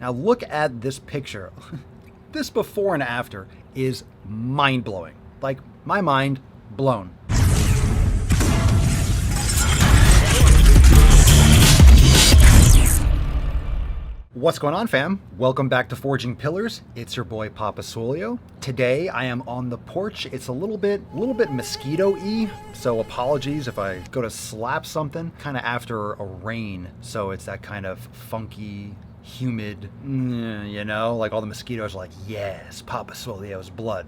Now look at this picture. This before and after is mind-blowing. Like, my mind blown. What's going on, fam? Welcome back to Forging Pillars. It's your boy Papa Swolio. Today I am on the porch. It's a little bit mosquito-y, so apologies if I go to slap something. Kind of after a rain, so it's that kind of funky, humid, you know, like all the mosquitoes are like, yes, Papa Swolio's blood.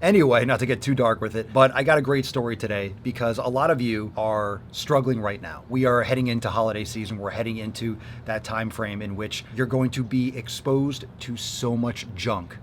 Anyway, not to get too dark with it, but I got a great story today because a lot of you are struggling right now. We are heading into holiday season. We're heading into that time frame in which you're going to be exposed to so much junk.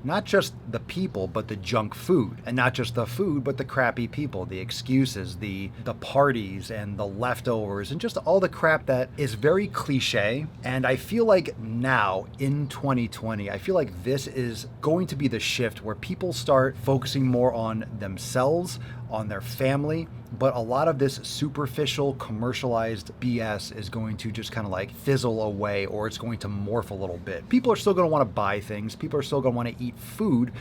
Not just the people, but the junk food. And not just the food, but the crappy people, the excuses, the parties and the leftovers, and just all the crap that is very cliche. And I feel like now in 2020, I feel like this is going to be the shift where people start focusing more on themselves, on their family, but a lot of this superficial commercialized BS is going to just kind of like fizzle away, or it's going to morph a little bit. People are still going to want to buy things. People are still going to want to eat food.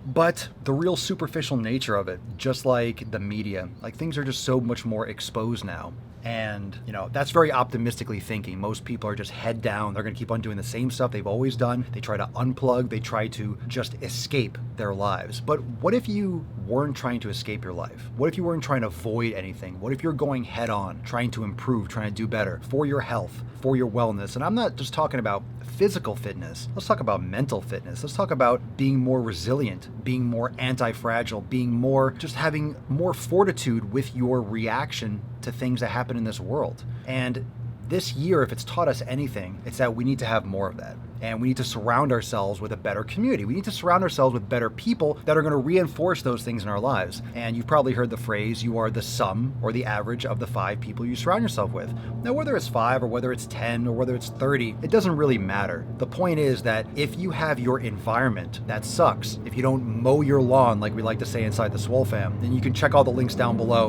But the real superficial nature of it, just like the media, like things are just so much more exposed now. And, you know, that's very optimistically thinking. Most people are just head down. They're going to keep on doing the same stuff they've always done. They try to unplug. They try to just escape their lives. But what if you weren't trying to escape your life? What if you weren't trying to avoid anything? What if you're going head on, trying to improve, trying to do better for your health, for your wellness? And I'm not just talking about physical fitness. Let's talk about mental fitness. Let's talk about being more resilient, being more anti-fragile, being more, just having more fortitude with your reaction to things that happen in this world. And this year, if it's taught us anything, it's that we need to have more of that. And we need to surround ourselves with a better community. We need to surround ourselves with better people that are going to reinforce those things in our lives. And you've probably heard the phrase, you are the sum or the average of the 5 people you surround yourself with. Now, whether it's 5 or whether it's 10 or whether it's 30, it doesn't really matter. The point is that if you have your environment that sucks, if you don't mow your lawn, like we like to say inside the Swole fam, then you can check all the links down below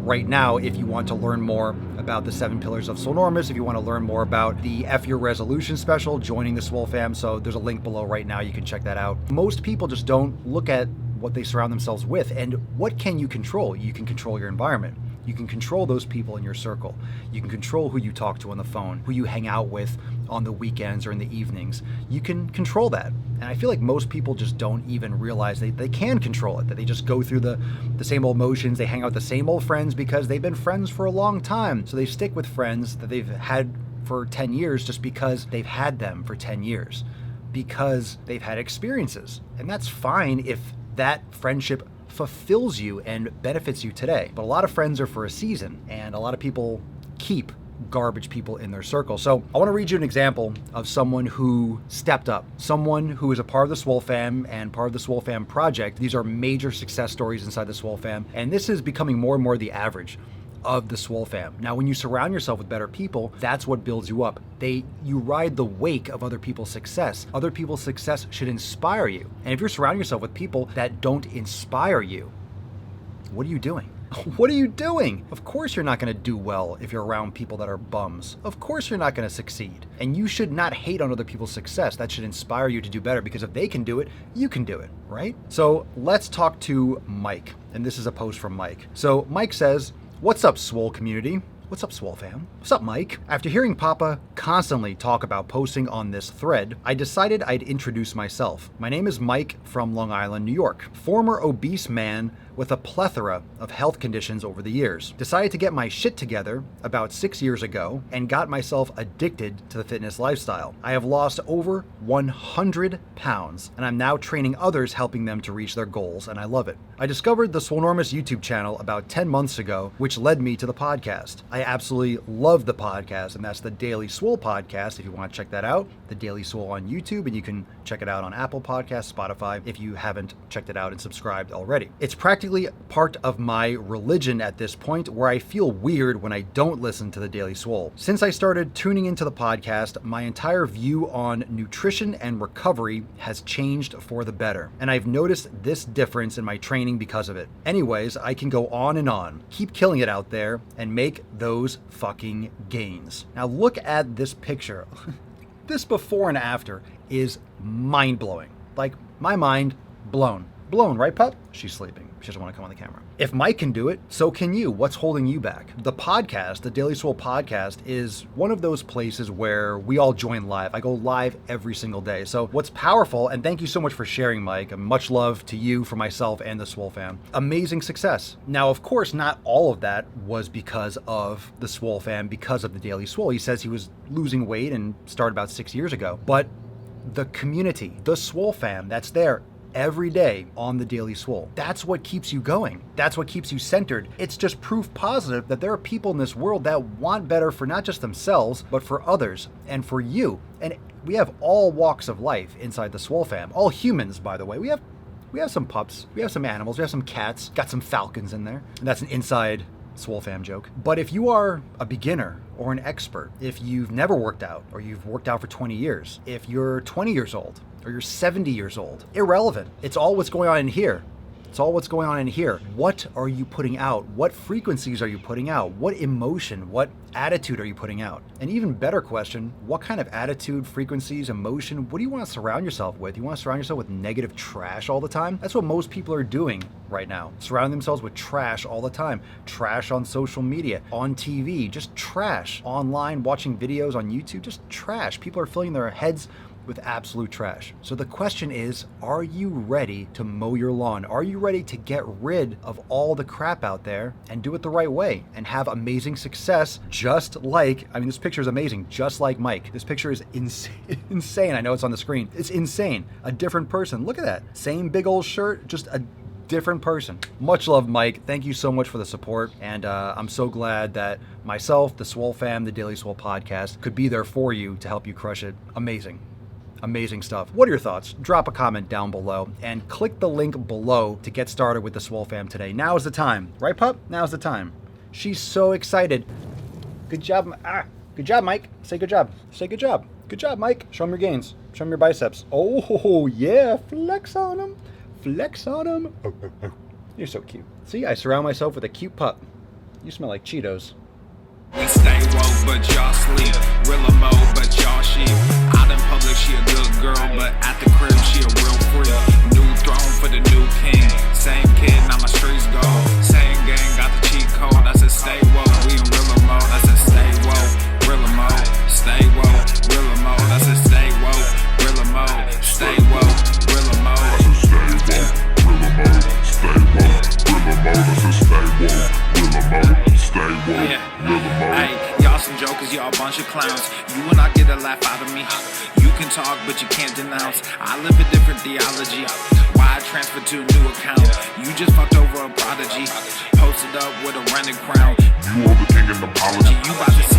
right now if you want to learn more about the 7 pillars of Swolenormous, if you want to learn more about the F Your Resolution special, joining the Swole fam. So there's a link below right now. You can check that out. Most people just don't look at what they surround themselves with. And what can you control? You can control your environment. You can control those people in your circle. You can control who you talk to on the phone, who you hang out with on the weekends or in the evenings. You can control that. And I feel like most people just don't even realize they can control it, that they just go through the same old motions. They hang out with the same old friends because they've been friends for a long time. So they stick with friends that they've had for 10 years just because they've had them for 10 years, because they've had experiences. And that's fine if that friendship fulfills you and benefits you today. But a lot of friends are for a season, and a lot of people keep garbage people in their circle. So I want to read you an example of someone who stepped up, someone who is a part of the Swole fam and part of the Swole fam project. These are major success stories inside the Swole fam, and this is becoming more and more the average of the Swole fam. Now, when you surround yourself with better people, that's what builds you up. You ride the wake of other people's success. Other people's success should inspire you. And if you're surrounding yourself with people that don't inspire you, what are you doing? What are you doing? Of course you're not going to do well if you're around people that are bums. Of course you're not going to succeed. And you should not hate on other people's success. That should inspire you to do better, because if they can do it, you can do it, right? So let's talk to Mike. And this is a post from Mike. So Mike says, "What's up, Swole community? What's up, Swole fam? What's up, Mike? After hearing Papa constantly talk about posting on this thread, I decided I'd introduce myself. My name is Mike from Long Island, New York. Former obese man with a plethora of health conditions over the years. Decided to get my shit together about 6 years ago and got myself addicted to the fitness lifestyle. I have lost over 100 pounds, and I'm now training others, helping them to reach their goals, and I love it. I discovered the Swolenormous YouTube channel about 10 months ago, which led me to the podcast. I absolutely love the podcast, and that's the Daily Swole podcast. If you want to check that out, the Daily Swole on YouTube, and you can check it out on Apple Podcasts, Spotify, if you haven't checked it out and subscribed already. It's practically part of my religion at this point, where I feel weird when I don't listen to the Daily Swole. Since I started tuning into the podcast, my entire view on nutrition and recovery has changed for the better, and I've noticed this difference in my training because of it. Anyways, I can go on and on. Keep killing it out there and make those fucking gains." Now look at this picture, this before and after, is mind-blowing. Like, my mind blown. Blown, right, pup? She's sleeping. She doesn't want to come on the camera. If Mike can do it, so can you. What's holding you back? The podcast, the Daily Swole podcast, is one of those places where we all join live. I go live every single day. So what's powerful, and thank you so much for sharing, Mike, and much love to you, for myself, and the Swole fam. Amazing success. Now, of course, not all of that was because of the Swole fam, because of the Daily Swole. He says he was losing weight and started about 6 years ago. But the community, the Swole fam that's there every day on the Daily Swole, that's what keeps you going. That's what keeps you centered. It's just proof positive that there are people in this world that want better for not just themselves, but for others and for you. And we have all walks of life inside the Swole fam. All humans, by the way. We have some pups, we have some animals, we have some cats, got some falcons in there. And that's an inside Swole fam joke. But if you are a beginner or an expert, if you've never worked out or you've worked out for 20 years, if you're 20 years old or you're 70 years old, irrelevant. It's all what's going on in here. It's all what's going on in here. What are you putting out? What frequencies are you putting out? What emotion, what attitude are you putting out? An even better question, what kind of attitude, frequencies, emotion, what do you want to surround yourself with? You want to surround yourself with negative trash all the time? That's what most people are doing right now. Surrounding themselves with trash all the time. Trash on social media, on TV, just trash. Online, watching videos on YouTube, just trash. People are filling their heads with absolute trash. So the question is, are you ready to mow your lawn? Are you ready to get rid of all the crap out there and do it the right way and have amazing success, just like, I mean, this picture is amazing, just like Mike. This picture is insane. I know it's on the screen. It's insane. A different person. Look at that. Same big old shirt, just a different person. Much love, Mike. Thank you so much for the support. And I'm so glad that myself, the Swole fam, the Daily Swole podcast could be there for you to help you crush it. Amazing. Amazing stuff. What are your thoughts? Drop a comment down below and click the link below to get started with the Swole fam today. Now is the time. Right, pup? Now's the time. She's so excited. Good job. Good job, Mike. Say good job. Say good job. Good job, Mike. Show him your gains. Show him your biceps. Oh, yeah. Flex on him. Flex on him. Oh. You're so cute. See, I surround myself with a cute pup. You smell like Cheetos. We stay woke, but y'all sleep. Rilla mo, but y'all sheep. Out in public, she a good girl, but at the crib, she a real freak. New throne for the new king. Same kid, now my streets go. Same gang, got the cheat code. I said stay woke, we in Rilla mo. I said stay woke, Rilla mo. Stay woke, Rilla mo. I said stay woke, Rilla mo. Stay woke, Rilla mo. I said stay woke, Rilla mo. Stay woke, Rilla mo. I said stay woke, Rilla mo. Stay woke, Rilla mo. Hey, y'all some jokers, y'all a bunch of clowns. You will not get a laugh out of me. You can talk, but you can't denounce. I live a different theology. Why I transferred to a new account? You just fucked over a prodigy. Posted up with a running crown. You are the king in the apology. You about to see